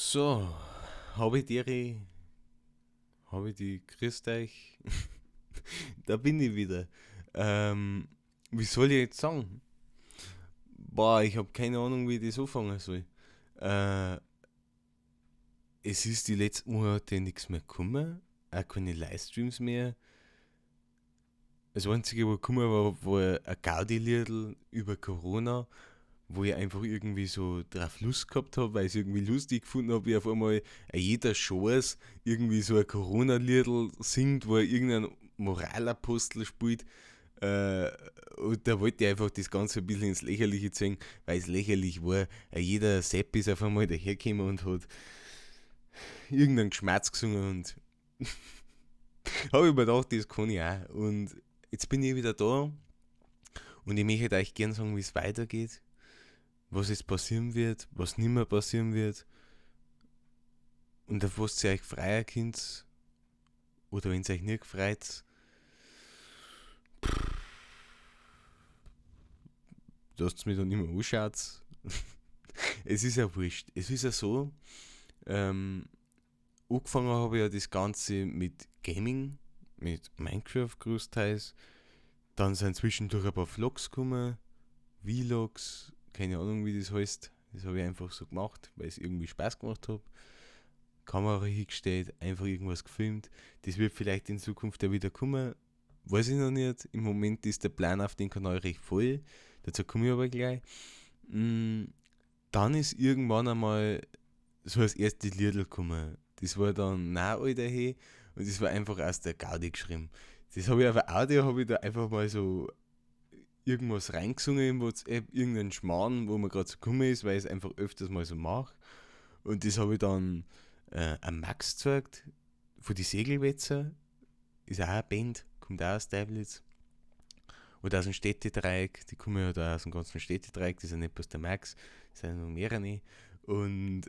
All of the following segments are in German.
So, habe ich dir, habe ich die, grüßt euch, da bin ich wieder. Ähm, Wie soll ich jetzt sagen? Boah, ich habe keine Ahnung, wie ich das anfangen soll. Äh, Es ist die letzten Monate nichts mehr gekommen, auch keine Livestreams mehr. Das Einzige, was gekommen war ein Gaudi-Liedl über Corona, wo ich einfach irgendwie so drauf Lust gehabt habe, weil ich es irgendwie lustig gefunden habe, wie auf einmal jeder Chance irgendwie so ein Corona-Liedl singt, wo er irgendein Moralapostel spielt. Äh, und da wollte ich einfach das Ganze ein bisschen ins Lächerliche ziehen, weil es lächerlich war. Jeder Sepp ist auf einmal dahergekommen und hat irgendeinen Geschmatz gesungen und habe ich mir gedacht, das kann ich auch. Und jetzt bin ich wieder da und ich möchte euch gerne sagen, wie es weitergeht, was jetzt passieren wird, was nicht mehr passieren wird und auf was ihr euch freuen könnt oder wenn es euch nicht freut, lasst es mich dann immer anschauen. Es ist ja wurscht. Es ist ja so, ähm, angefangen habe ich ja das Ganze mit Gaming, mit Minecraft großteils. Dann sind zwischendurch ein paar Vlogs gekommen, Vlogs, keine Ahnung wie das heißt. Das habe ich einfach so gemacht, weil es irgendwie Spaß gemacht hat. Kamera hingestellt, einfach irgendwas gefilmt. Das wird vielleicht in Zukunft ja wieder kommen, weiß ich noch nicht. Im Moment ist der Plan auf den Kanal recht voll, dazu komme ich aber gleich. Mm, Dann ist irgendwann einmal so als erste Liedl gekommen. Das war dann «Na, Alter, hey», und das war einfach aus der Gaudi geschrieben. Das habe ich auf ein Audio, habe ich da einfach mal so irgendwas reingesungen in WhatsApp, irgendeinen Schmarrn, wo mir gerade so gekommen ist, weil ich es einfach öfters mal so mache. Und das habe ich dann am Max gezeigt, von die Segelwetzer, ist auch eine Band, kommt auch aus Teibnitz. Oder aus dem Städtedreieck, die kommen ja da aus dem ganzen Städtedreieck, das ist ja nicht bloß der Max, das sind noch mehrere. Und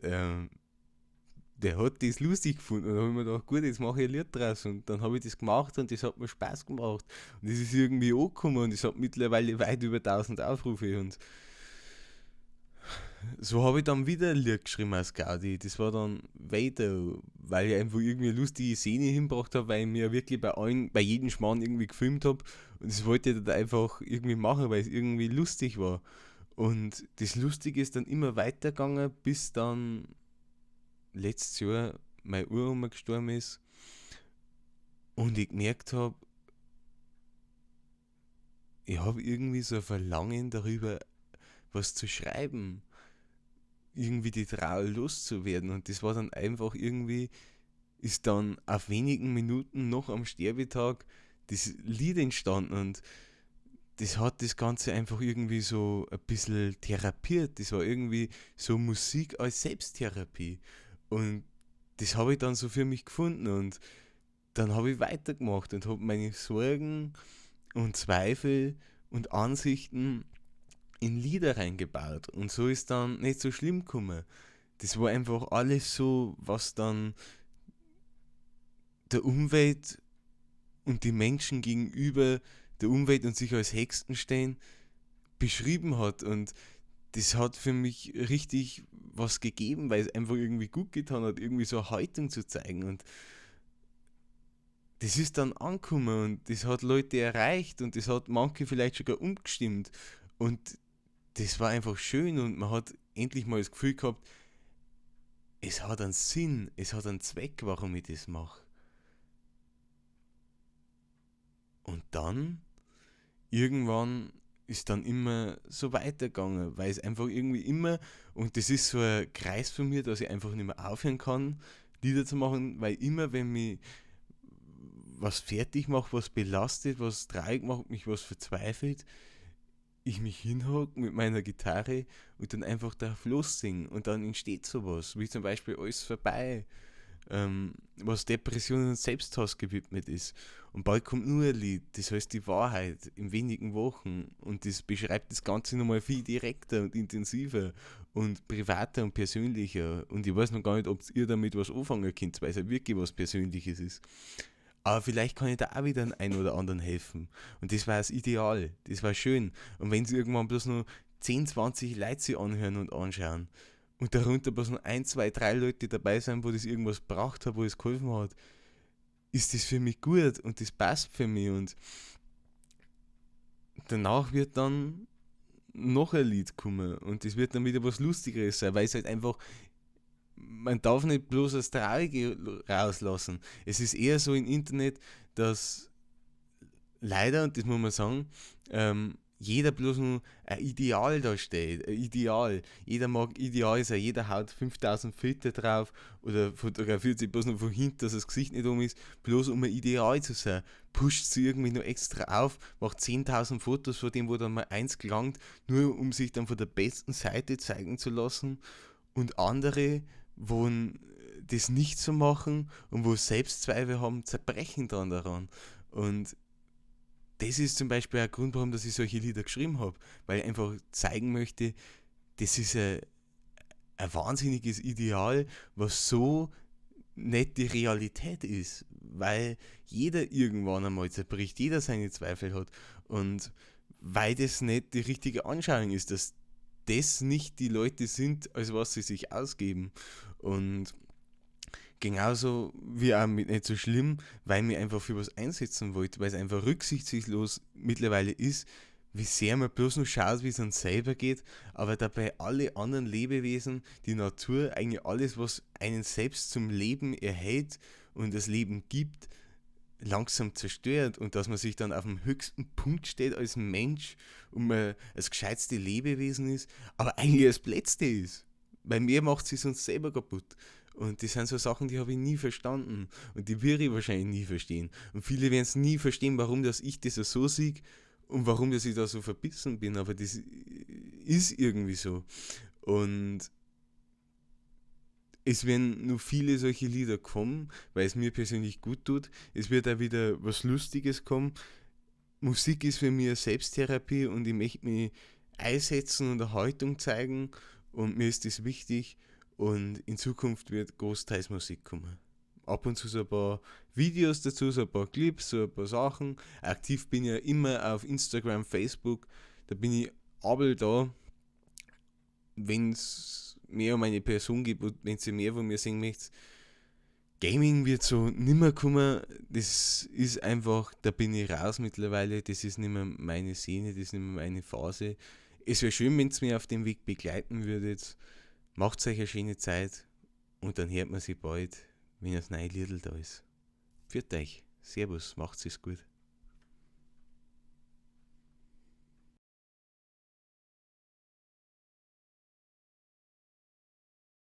der hat das lustig gefunden und dann habe ich mir gedacht, gut, jetzt mache ich ein Lied draus und dann habe ich das gemacht und das hat mir Spaß gemacht und das ist irgendwie angekommen und es hat mittlerweile weit über 1000 Aufrufe und so habe ich dann wieder ein Lied geschrieben als Gaudi. Das war dann weiter, weil ich einfach irgendwie eine lustige Szene hingebracht habe, weil ich mir wirklich bei jedem Schmarrn irgendwie gefilmt habe und das wollte ich dann einfach irgendwie machen, weil es irgendwie lustig war. Und das Lustige ist dann immer weitergegangen, bis dann letztes Jahr meine Uroma gestorben ist und ich gemerkt habe, ich habe irgendwie so ein Verlangen darüber, was zu schreiben, irgendwie die Trauer loszuwerden. Und das war dann einfach irgendwie, ist dann auf wenigen Minuten noch am Sterbetag das Lied entstanden und das hat das Ganze einfach irgendwie so ein bisschen therapiert. Das war irgendwie so Musik als Selbsttherapie. Und das habe ich dann so für mich gefunden und dann habe ich weitergemacht und habe meine Sorgen und Zweifel und Ansichten in Lieder reingebaut. Und so ist dann nicht so schlimm gekommen. Das war einfach alles so, was dann der Umwelt und die Menschen gegenüber der Umwelt und sich als Hexen stehen, beschrieben hat. Und das hat für mich richtig was gegeben, weil es einfach irgendwie gut getan hat, irgendwie so eine Haltung zu zeigen. Und das ist dann angekommen und das hat Leute erreicht und das hat manche vielleicht sogar umgestimmt. Und das war einfach schön und man hat endlich mal das Gefühl gehabt, es hat einen Sinn, es hat einen Zweck, warum ich das mache. Und dann, irgendwann, ist dann immer so weitergegangen, weil es einfach irgendwie immer, und das ist so ein Kreis von mir, dass ich einfach nicht mehr aufhören kann, Lieder zu machen, weil immer, wenn mich was fertig macht, was belastet, was traurig macht, mich was verzweifelt, ich mich hinhocke mit meiner Gitarre und dann einfach drauf lossingen und dann entsteht sowas, wie zum Beispiel Alles vorbei, was Depressionen und Selbsthass gewidmet ist. Und bald kommt nur ein Lied, das heißt die Wahrheit, in wenigen Wochen. Und das beschreibt das Ganze nochmal viel direkter und intensiver und privater und persönlicher. Und ich weiß noch gar nicht, ob ihr damit was anfangen könnt, weil es ja wirklich was Persönliches ist. Aber vielleicht kann ich da auch wieder einen oder anderen helfen. Und das war das Ideal. Das war schön. Und wenn sie irgendwann bloß nur 10, 20 Leute sich anhören und anschauen. und darunter bloß nur 1, 2, 3 Leute dabei sein, wo das irgendwas braucht hat, wo es geholfen hat, ist das für mich gut und das passt für mich. Und danach wird dann noch ein Lied kommen und das wird dann wieder was Lustigeres sein, weil es halt einfach, man darf nicht bloß das Traurige rauslassen. Es ist eher so im Internet, dass leider, und das muss man sagen, jeder bloß nur ein Ideal darstellt. Ein Ideal. Jeder mag Ideal sein, jeder haut 5000 Filter drauf oder fotografiert sich bloß noch von hinten, dass das Gesicht nicht um ist, bloß um ein Ideal zu sein. Pusht sie irgendwie noch extra auf, macht 10.000 Fotos von dem, wo dann mal eins gelangt, nur um sich dann von der besten Seite zeigen zu lassen. Und andere, wo das nicht so machen und wo Selbstzweifel haben, zerbrechen dann daran. Und das ist zum Beispiel ein Grund, warum dass ich solche Lieder geschrieben habe, weil ich einfach zeigen möchte, das ist ein wahnsinniges Ideal, was so nicht die Realität ist, weil jeder irgendwann einmal zerbricht, jeder seine Zweifel hat und weil das nicht die richtige Anschauung ist, dass das nicht die Leute sind, als was sie sich ausgeben. Und genauso wie auch mit nicht so schlimm, weil ich mich einfach für was einsetzen wollte, weil es einfach rücksichtslos mittlerweile ist, wie sehr man bloß nur schaut, wie es uns selber geht, aber dabei alle anderen Lebewesen, die Natur, eigentlich alles, was einen selbst zum Leben erhält und das Leben gibt, langsam zerstört und dass man sich dann auf dem höchsten Punkt steht als Mensch und man das gescheitste Lebewesen ist, aber eigentlich das Letzte ist. Weil mir macht es uns selber kaputt. Und das sind so Sachen, die habe ich nie verstanden. Und die würde ich wahrscheinlich nie verstehen. Und viele werden es nie verstehen, warum dass ich das so sehe und warum dass ich da so verbissen bin. Aber das ist irgendwie so. Und es werden nur viele solche Lieder kommen, weil es mir persönlich gut tut. Es wird auch wieder was Lustiges kommen. Musik ist für mich eine Selbsttherapie und ich möchte mich einsetzen und eine Haltung zeigen und mir ist das wichtig und in Zukunft wird großteils Musik kommen. Ab und zu so ein paar Videos dazu, so ein paar Clips, so ein paar Sachen. Aktiv bin ich ja immer auf Instagram, Facebook, da bin ich abel da, wenn es mehr um eine Person geht und wenn sie mehr von mir sehen möchte. Gaming wird so nimmer kommen, das ist einfach, da bin ich raus mittlerweile, das ist nicht mehr meine Szene, das ist nicht mehr meine Phase. Es wäre schön, wenn es mir auf dem Weg begleiten würdet. Macht euch eine schöne Zeit und dann hört man sich bald, wenn das neue Liedl da ist. Für euch. Servus, macht's es gut.